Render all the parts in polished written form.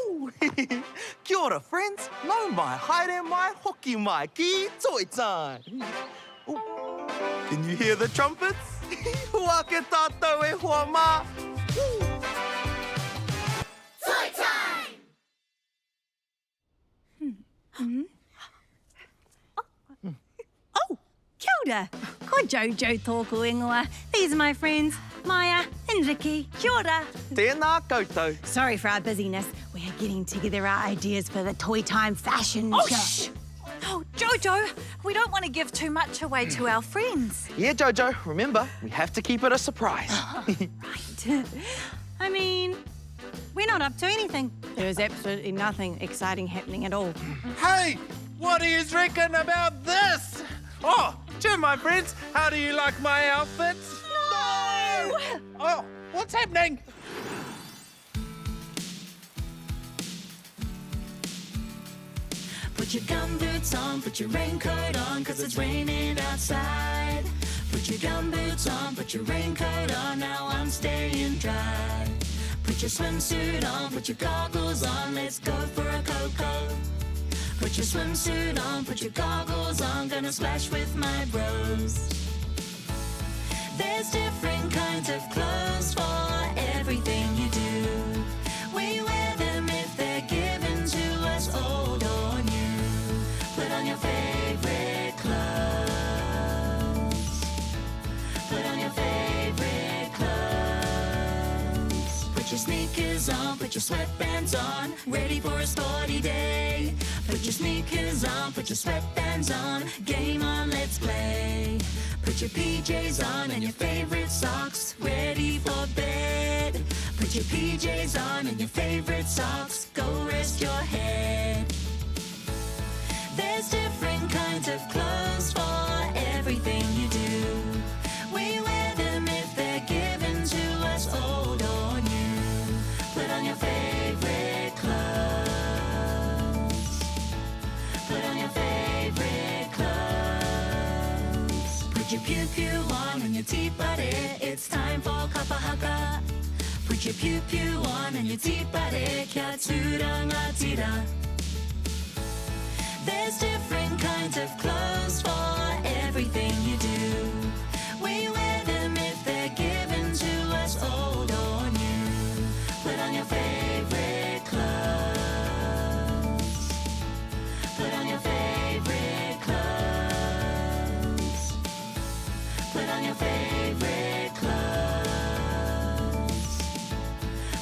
Woo! Kia ora, friends. Nau mai, haere mai, hoki mai, ki Toi Time. Ooh. Can you hear the trumpets? Hua ke tātou e hoa mā. Woo! Toy Time! Oh, kia ora. Ko Jojo tōku ingoa. These are my friends, Maya and Ricky. Kia ora. Tēnā koutou. Sorry for our busyness. We are getting together our ideas for the Toy Time fashion show. Shh! Oh, Jojo, we don't want to give too much away to our friends. Yeah, Jojo, remember, we have to keep it a surprise. Right. I mean, we're not up to anything. There is absolutely nothing exciting happening at all. Hey, what do you reckon about this? Oh, cheer, my friends. How do you like my outfit? No! Oh, what's happening? Put your gumboots on, put your raincoat on, 'cause it's raining outside. Put your gumboots on, put your raincoat on, now I'm staying dry. Put your swimsuit on, put your goggles on, let's go for a cocoa. Put your swimsuit on, put your goggles on, gonna splash with my bros. There's different kinds of clothes for everything you do. We wear them if they're given to us, old or new. Put on your favorite clothes. Put on your favorite clothes. Put your sneakers on, put your sweatbands on, ready for a sporty day. Put your sneakers on, put your sweatbands on, game on, let's play. Put your PJs on and your favorite socks, ready for bed. Put your PJs on and your favorite socks, go rest your head. There's different kinds of clothes for everything you do. We wear them if they're given to us, old or new. Put on your favorite clothes. Put on your favorite clothes. Put your pew-pew on and your tea party, it's time for kākahu. Put your pew-pew on and your tea party, kia tūranga tira. There's different kinds of clothes for everything you do. We wear them if they're given to us, old or new. Put on your favorite clothes. Put on your favorite clothes. Put on your favorite clothes.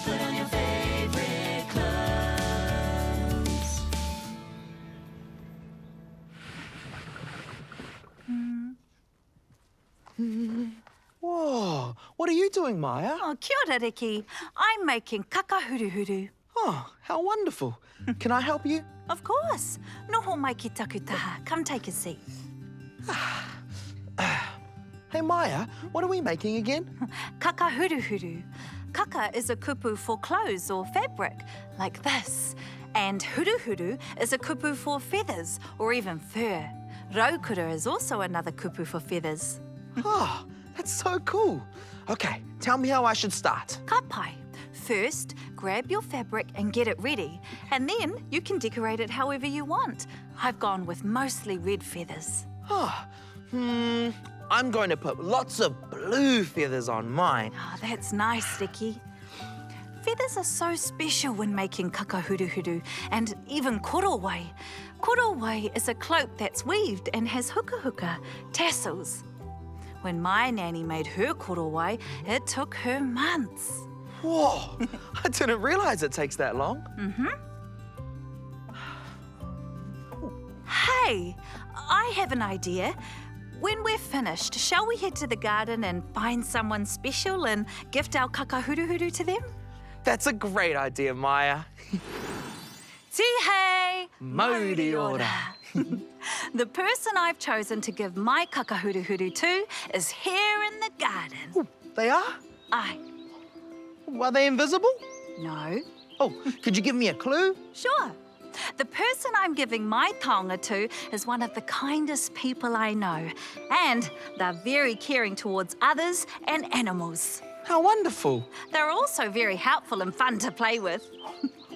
Put on your favorite clothes. Whoa, what are you doing, Maya? Oh, kia ora, Ricky. I'm making kākahu. Oh, how wonderful. Can I help you? Of course. Noho mai ki taku taha. Come take a seat. Hey, Maya, what are we making again? Kākahu. Kaka is a kupu for clothes or fabric, like this. And huru is a kupu for feathers or even fur. Raukura is also another kupu for feathers. Oh, that's so cool. Okay, tell me how I should start. Ka pai. First, grab your fabric and get it ready, and then you can decorate it however you want. I've gone with mostly red feathers. I'm going to put lots of blue feathers on mine. Oh, that's nice, Ricky. Feathers are so special when making kākahu and even korowai. Korowai is a cloak that's weaved and has huka, tassels. When my nanny made her korowai, it took her months. Whoa, I didn't realise it takes that long. Hey, I have an idea. When we're finished, shall we head to the garden and find someone special and gift our kākahu to them? That's a great idea, Maya. Tihei! Mauri ora. The person I've chosen to give my kākahu to is here in the garden. Ooh, they are? Aye. Are they invisible? No. Oh, could you give me a clue? Sure. The person I'm giving my taonga to is one of the kindest people I know. And they're very caring towards others and animals. How wonderful. They're also very helpful and fun to play with.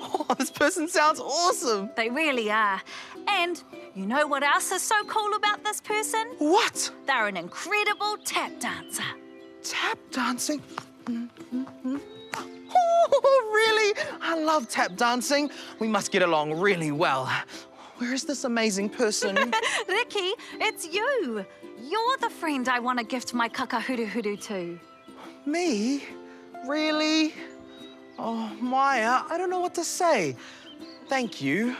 Oh, this person sounds awesome. They really are. And you know what else is so cool about this person? What? They're an incredible tap dancer. Tap dancing? Oh, really? I love tap dancing. We must get along really well. Where is this amazing person? Ricky, it's you. You're the friend I want to gift my kākahu to. Me? Really? Oh, Maya, I don't know what to say. Thank you.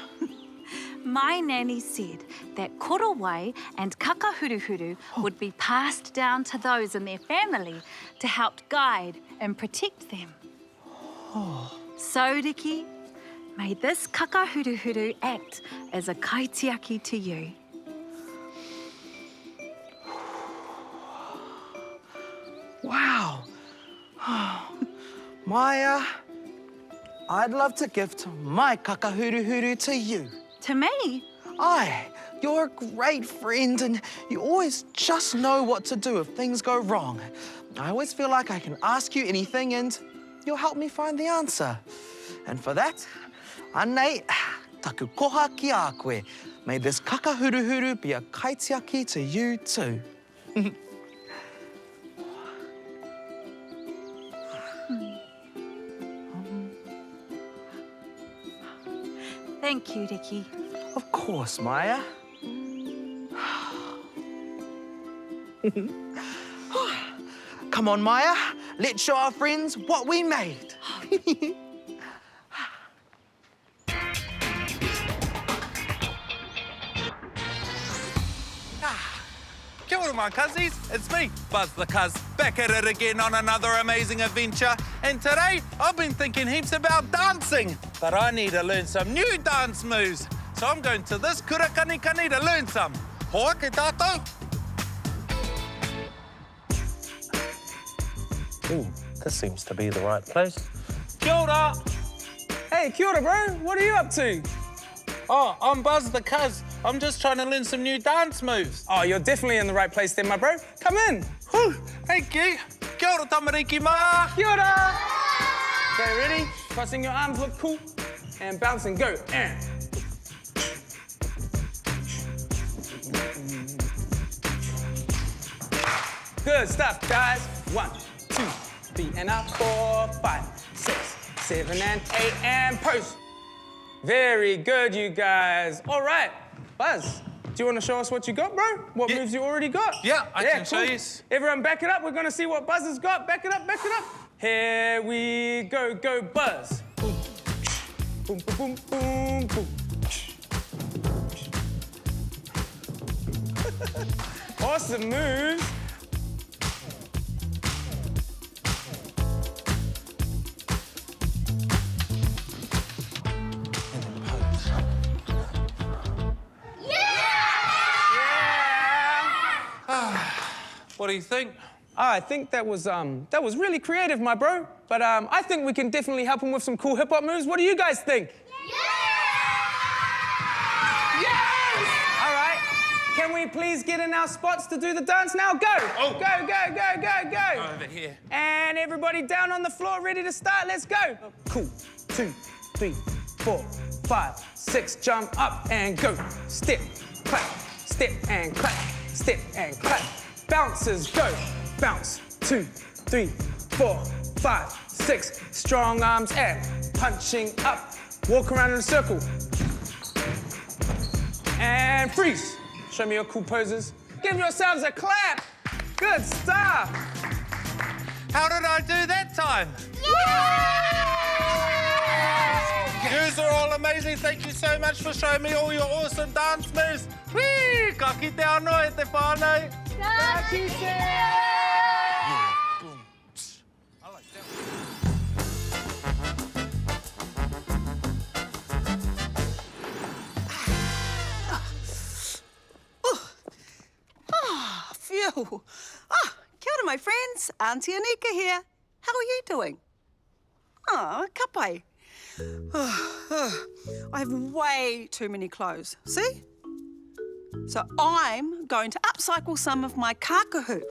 My nanny said that korowai and kākahu would be passed down to those in their family to help guide and protect them. So, Ricky, may this kākahu act as a kaitiaki to you. Wow. Maya, I'd love to gift my kākahu to you. To me? Aye, you're a great friend and you always just know what to do if things go wrong. I always feel like I can ask you anything and you'll help me find the answer. And for that, anei, taku koha ki a koe. May this kākahu be a kaitiaki to you too. Thank you, Ricky. Of course, Maya. Come on, Maya. Let's show our friends what we made. Kia ora, my cuzzies. It's me, Buzz the Cuz, back at it again on another amazing adventure. And today, I've been thinking heaps about dancing, but I need to learn some new dance moves. So I'm going to this kurakanikani to learn some. Hoa ke tātou. Ooh, this seems to be the right place. Kia ora. Hey, kia ora, bro. What are you up to? Oh, I'm Buzz the Cuz. I'm just trying to learn some new dance moves. Oh, you're definitely in the right place then, my bro. Come in. Whew, thank you. Kia ora tamariki ma. Kia ora. Okay, ready? Crossing your arms, look cool. And bouncing, go. And. Good stuff, guys. 1, 2, 3, and up. 4, 5, 6, 7, and 8, and pose. Very good, you guys. All right, Buzz, do you want to show us what you got, bro? What moves you already got? Yeah, I can show cool. you. Everyone back it up. We're going to see what Buzz has got. Back it up, back it up. Here we go, go Buzz. Boom, boom, boom, boom, boom, boom. Awesome moves. What do you think? I think that was really creative, my bro. But I think we can definitely help him with some cool hip-hop moves. What do you guys think? Yes! All right. Can we please get in our spots to do the dance now? Go! Oh. Go, go, go, go, go! Over here. And everybody down on the floor, ready to start. Let's go. Cool. 2, 3, 4, 5, 6. Jump up and go. Step, clap, step and clap, step and clap. Bouncers, go. Bounce. 2, 3, 4, 5, 6. Strong arms and punching up. Walk around in a circle. And freeze. Show me your cool poses. Give yourselves a clap. Good stuff. How did I do that time? Yous are all amazing. Thank you so much for showing me all your awesome dance moves. Whee! Ka kite anō e te whānau. Ka kite! Boom. I like that Phew. Kia ora, my friends. Auntie Anika here. How are you doing? Oh, kapai. I have way too many clothes. See? So I'm going to upcycle some of my kākahu.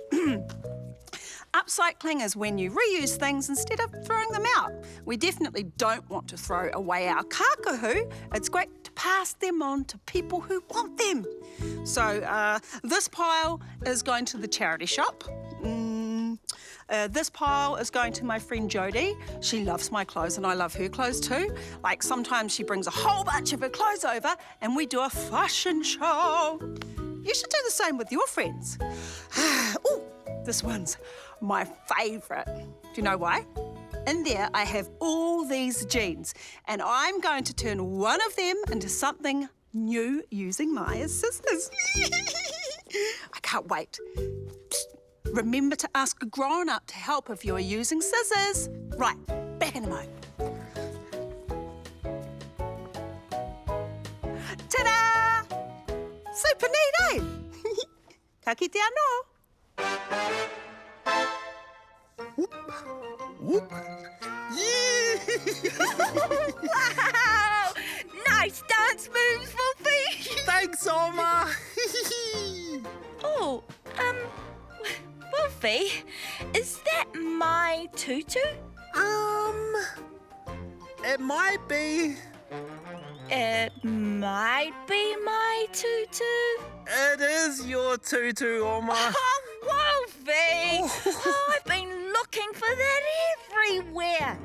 Upcycling is when you reuse things instead of throwing them out. We definitely don't want to throw away our kākahu. It's great to pass them on to people who want them. So this pile is going to the charity shop. This pile is going to my friend Jodie. She loves my clothes and I love her clothes too. Like sometimes she brings a whole bunch of her clothes over and we do a fashion show. You should do the same with your friends. Ooh, this one's my favourite. Do you know why? In there I have all these jeans and I'm going to turn one of them into something new using Maya's scissors. I can't wait. Psst. Remember to ask a grown-up to help if you're using scissors. Right, back in a moment. Ta-da! Super neat, eh? Ka kite anō. Whoop. Whoop. Wow! Nice dance moves, Wolfie! Thanks, Oma. Oh, Wolfie, is that my tutu? It might be. It might be my tutu. It is your tutu, Oma. Oh, Wolfie! I've been looking for that everywhere.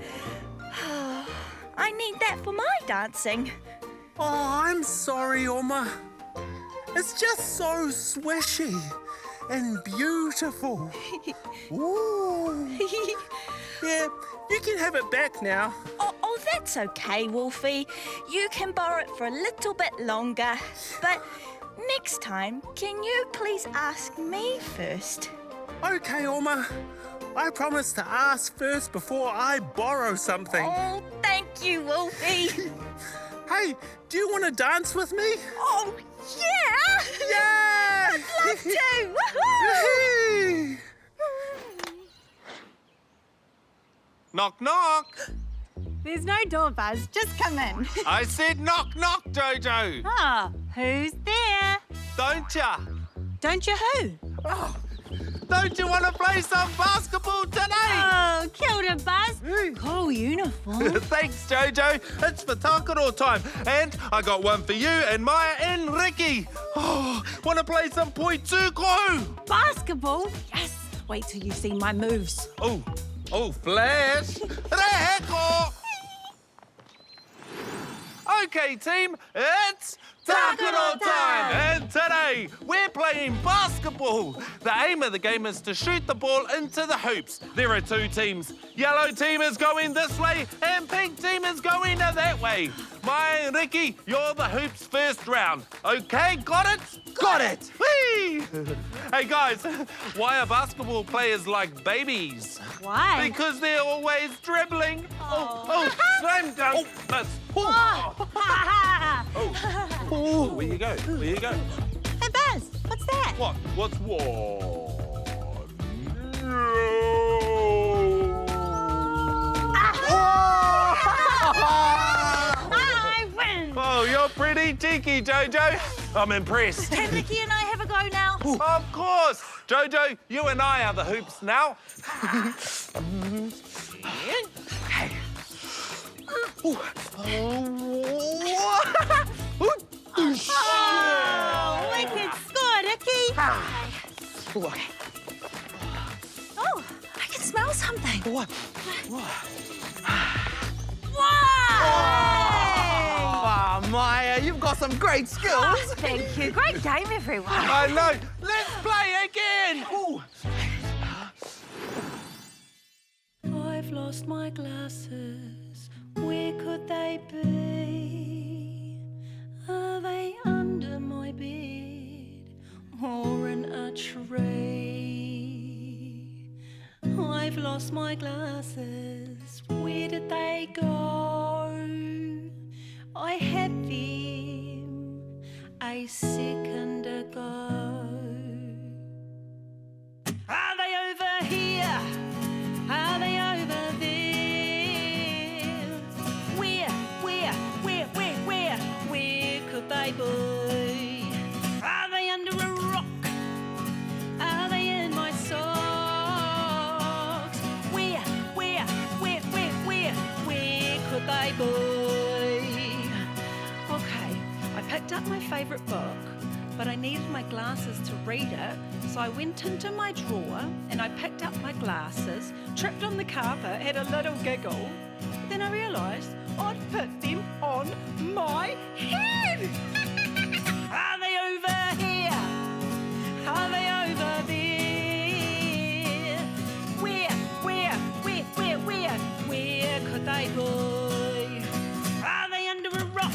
I need that for my dancing. Oh, I'm sorry, Oma. It's just so swishy and beautiful. Ooh. Yeah, you can have it back now. Oh, that's okay, Wolfie. You can borrow it for a little bit longer. But next time, can you please ask me first? Okay, Oma. I promise to ask first before I borrow something. Oh, thank you, Wolfie. Hey, do you want to dance with me? Oh, yeah! Yeah! I'd love to! Woohoo! Yay! Knock, knock. There's no door, Buzz. Just come in. I said knock, knock, Jojo. Ah, who's there? Don't ya? Don't you who? Don't you want to play some basketball today? Oh, kia ora, Buzz. Cool uniform. Thanks, Jojo. It's for Tākaro time. And I got one for you and Maya and Ricky. Oh, want to play some poitūkohu? Basketball? Yes. Wait till you see my moves. Oh, flash. Reheko. Okay, team, it's Tākaro time! And today, we're playing basketball. The aim of the game is to shoot the ball into the hoops. There are two teams. Yellow team is going this way, and pink team is going that way. Maya and Ricky, you're the hoops first round. Okay, got it? Got it! Whee! Hey, guys, why are basketball players like babies? Why? Because they're always dribbling. Oh, slam dunk. That's... Oh, where you go? Where you go? Hey, Buzz, what's that? What? What's what? No. I win! Oh, you're pretty cheeky, Jojo. I'm impressed. Can Ricky and I have a go now? Of course. Jojo, you and I are the hoops now. Oh, wicked score, Ricky. Oh, I can smell something. What? Wow! Oh, Maya, you've got some great skills. Oh, thank you. Great game, everyone. I know. Let's play again. Ooh. I've lost my glasses. Where could they be? Are they under my bed or in a tray? I've lost my glasses. Where did they go? I had them a second ago. Are they over here? Are they over there? Where could they be? Are they under a rock? Are they in my soul? picked up my favourite book, but I needed my glasses to read it, so I went into my drawer and I picked up my glasses, tripped on the carpet, had a little giggle. Then I realised I'd put them on my head. Are they over here? Are they over there? Where could they be? Are they under a rock?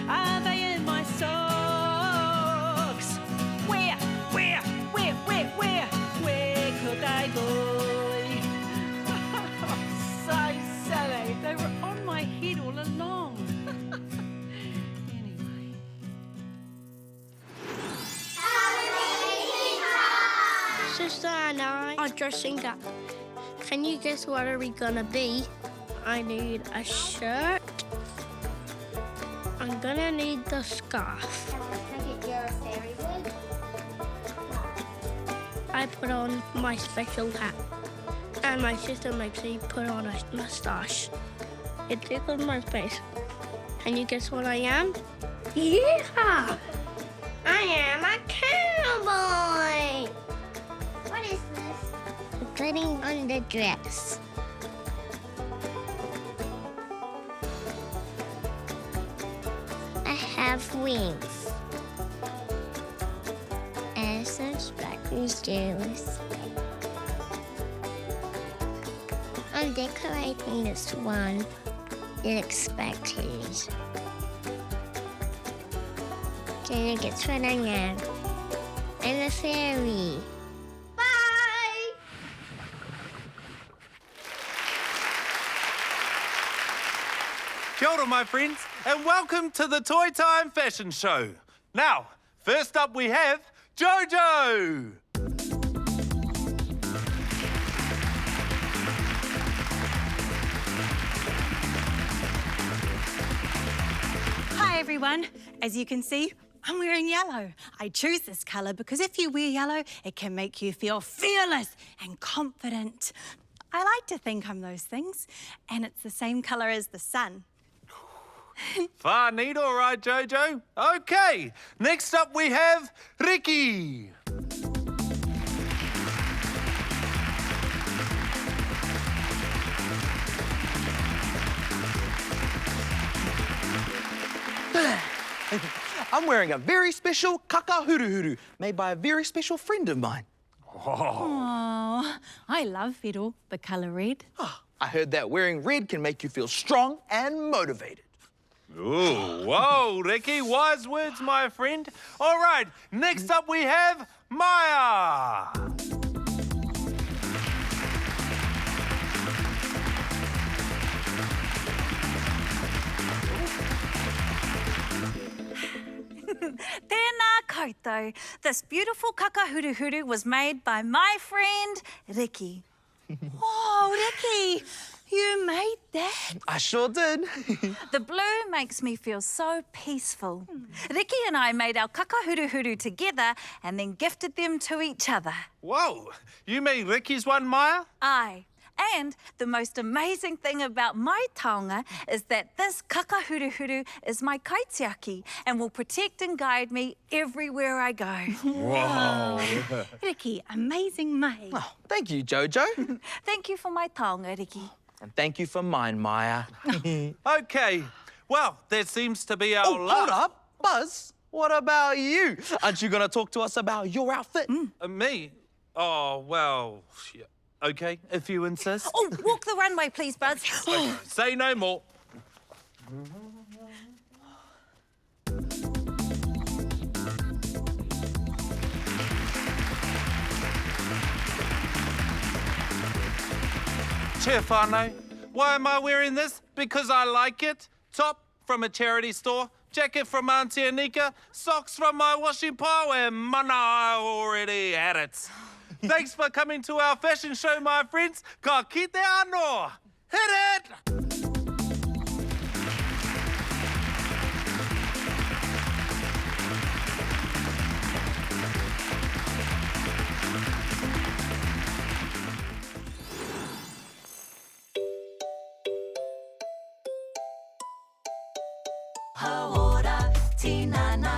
Are they in my socks? Where could they be? So silly. They were on my head all along. Anyway. Sister and I are dressing up. Can you guess what are we gonna be? I need a shirt. I'm gonna need the scarf. I put on my special hat. And my sister makes me put on a moustache. It tickles my face. Can you guess what I am? Yeah! I am a cowboy! What is this? Putting on the dress. I have wings. And some sparkly shoes. I'm decorating this one. It spectators. Can you guess what I am? I'm a fairy. Bye! Kia ora, my friends, and welcome to the Toi Time fashion show. Now, first up we have Jojo. Hi everyone. As you can see, I'm wearing yellow. I choose this colour because if you wear yellow, it can make you feel fearless and confident. I like to think I'm those things, and it's the same colour as the sun. Far neat, all right, Jojo. Okay, next up we have Ricky. I'm wearing a very special kākahu made by a very special friend of mine. Oh, I love Fiddle, the colour red. I heard that wearing red can make you feel strong and motivated. Ooh, whoa, Ricky, wise words, my friend. All right, next up we have Maya. Tēnā koutou. This beautiful kākahu was made by my friend, Ricky. Oh, Ricky, you made that? I sure did. The blue makes me feel so peaceful. Ricky and I made our kākahu together and then gifted them to each other. Whoa, you mean Ricky's one, Maya? Aye. And the most amazing thing about my taonga is that this kākahu is my kaitiaki and will protect and guide me everywhere I go. Whoa. Ricky, amazing mate. Oh, thank you, Jojo. Thank you for my taonga, Ricky. And thank you for mine, Maya. Okay, well, that seems to be our Hold up. Buzz, what about you? Aren't you going to talk to us about your outfit? Me? Oh, well, yeah. Okay, if you insist. Oh, walk the runway, please, Buzz. Okay, say no more. Che whānau, why am I wearing this? Because I like it. Top from a charity store, jacket from Auntie Anika, socks from my washing pile, and mana, I already had it. Thanks for coming to our fashion show, my friends. Ka kite anō. Hit it! tinana.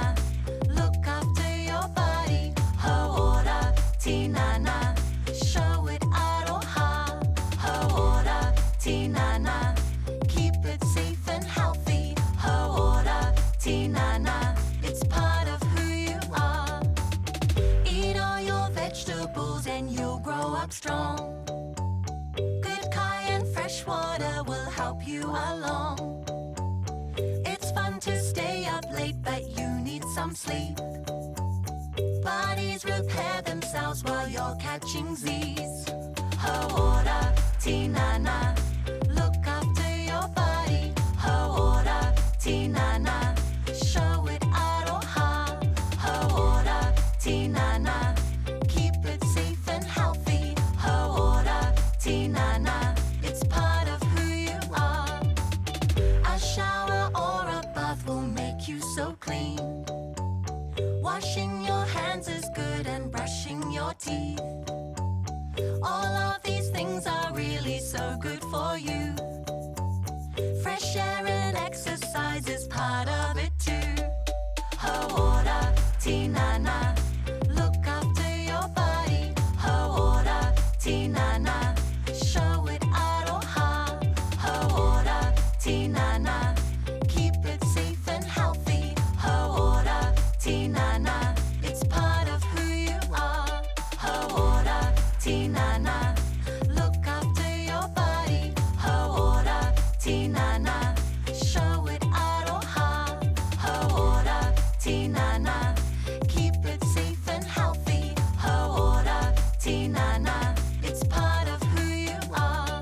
Look after your body, haora, tinana. Show it aroha, haora, tinana. Keep it safe and healthy, haora, tinana. It's part of who you are. Eat all your vegetables and you'll grow up strong. Good kai and fresh water will help you along. It's fun to stay up late, but you need some sleep. Bodies repair themselves while you're catching Z's. Haora, tinana. Look after your body, haora, tinana. Show it aroha, haora, tinana. Keep it safe and healthy, haora, tinana. It's part of who you are. A shower or a bath will make you so clean. Washing your hands is good and brushing your teeth. All of these things are really so good for you. Fresh air and exercise is part of it too. Haora, tinana. Look after your body, haora, tinana. Show it aroha, haora, tinana. Keep it safe and healthy, haora, tinana. It's part of who you are, haora, tinana. Look after your body, haora, tinana. Show it aroha, haora, tinana. Keep it safe and healthy, haora, tinana. It's part of who you are.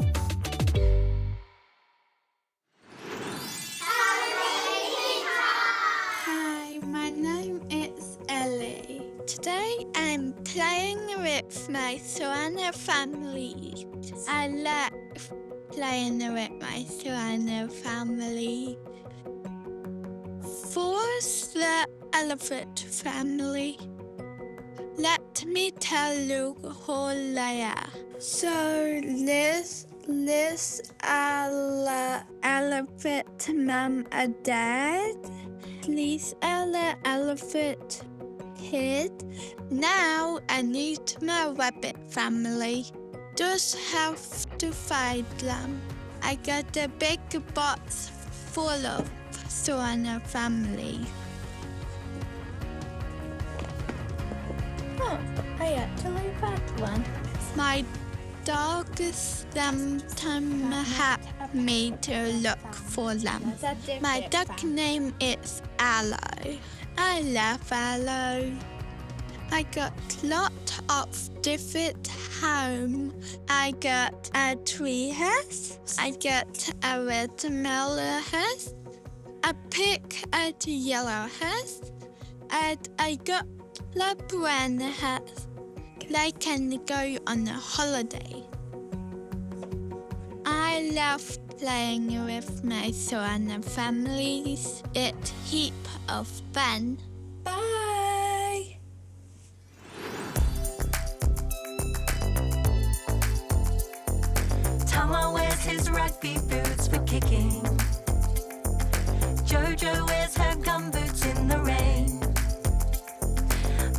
Hi, my name is Ellie. Today I'm playing with my Whānau family. I love playing with my Whānau family. First, the elephant family. Let me tell you who they are. So this are the elephant mum and dad. These are the elephant kid. Now I need my rabbit family. Just have to find them. I got a big box full of Whānau family. Oh, I actually found one. My dogs sometimes have me to look for them. My dog name is Aloe. I love Aloe. I got lots of different homes. I got a tree house. I got a watermelon house. A pink and yellow house. And I got the brown house. They can go on a holiday. I love playing with my Whānau families. It's heap of fun. Bye! Tama wears his rugby boots for kicking. Jojo wears her gumboots in the rain.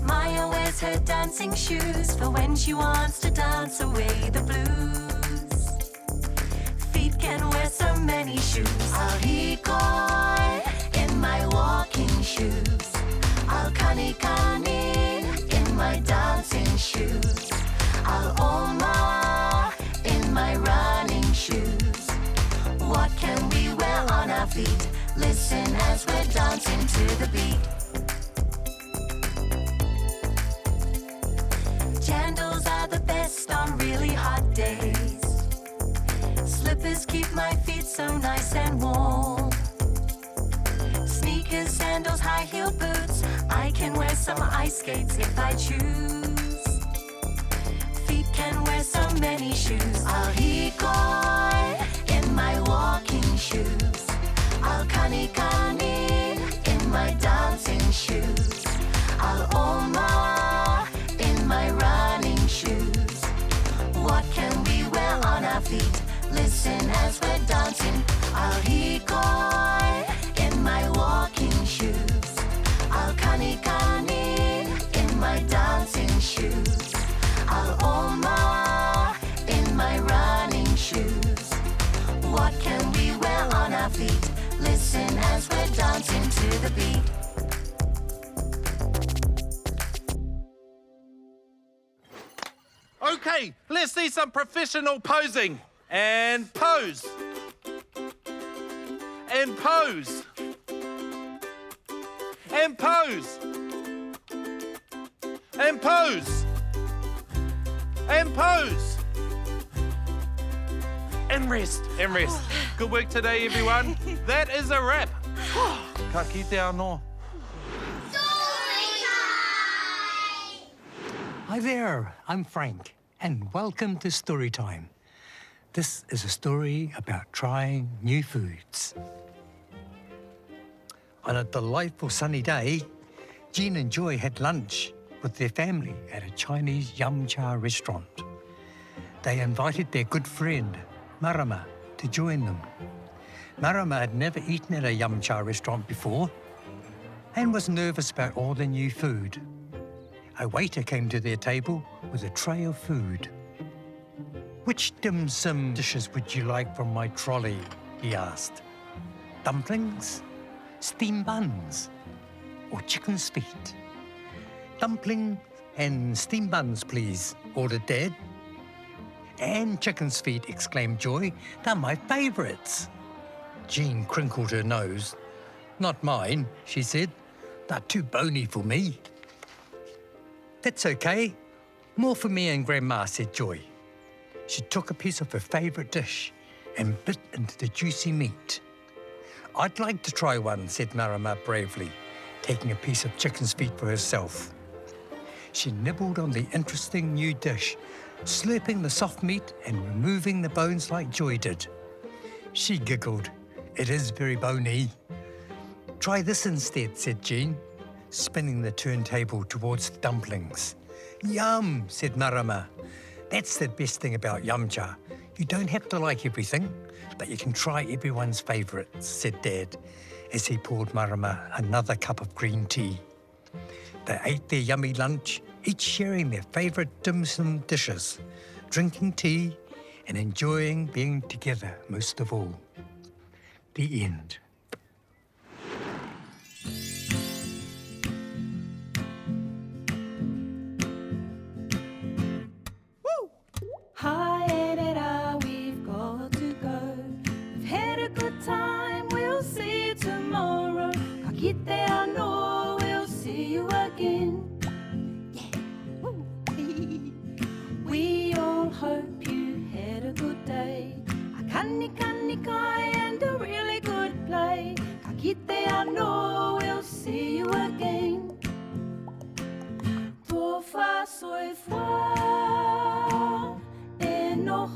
Maya wears her dancing shoes for when she wants to dance away the blues. Feet can wear so many shoes. I'll hikoi in my walking shoes. I'll kani in my dancing shoes. I'll oma in my running shoes. What can we wear on our feet? Listen as we're dancing to the beat. Jandals are the best on really hot days. Slippers keep my feet so nice and warm. Sneakers, sandals, high heel boots. I can wear some ice skates if I choose. Feet can wear so many shoes. I'll hikoi in my walking shoes. I'll kani in my dancing shoes. I'll oma in my running shoes. What can we wear on our feet? Listen as we're dancing. I'll hikoi in my walking shoes. and dancing to the beat. Okay, let's see some professional posing. And pose. And pose. And pose. And pose. And pose. And rest. And rest. Good work today, everyone. That is a wrap. Ka kite anō. Hi there, I'm Frank, and welcome to Storytime. This is a story about trying new foods. On a delightful sunny day, Jean and Joy had lunch with their family at a Chinese yum cha restaurant. They invited their good friend, Marama, to join them. Marama had never eaten at a yum cha restaurant before and was nervous about all the new food. A waiter came to their table with a tray of food. "Which dim sum dishes would you like from my trolley?" he asked. "Dumplings, steamed buns, or chicken's feet?" "Dumpling and steamed buns, please," ordered Dad. "And chicken's feet," exclaimed Joy. "They're my favourites." Jean crinkled her nose. "Not mine," she said. "They're too bony for me." "That's okay. More for me and Grandma," said Joy. She took a piece of her favourite dish and bit into the juicy meat. "I'd like to try one," said Marama bravely, taking a piece of chicken's feet for herself. She nibbled on the interesting new dish, slurping the soft meat and removing the bones like Joy did. She giggled. "It is very bony." "Try this instead," said Jean, spinning the turntable towards the dumplings. "Yum," said Marama. "That's the best thing about yum cha. You don't have to like everything, but you can try everyone's favourites," said Dad, as he poured Marama another cup of green tea. They ate their yummy lunch, each sharing their favourite dim sum dishes, drinking tea and enjoying being together most of all. The end. Hi, Edita, we've got to go. We've had a good time, we'll see you tomorrow. Ka kite anō, we'll see you again. Yeah. Woo. We all hope you had a good day. A kani kai and a really good play. Ka kite anō, we'll see you again. Tō whā soi whā. No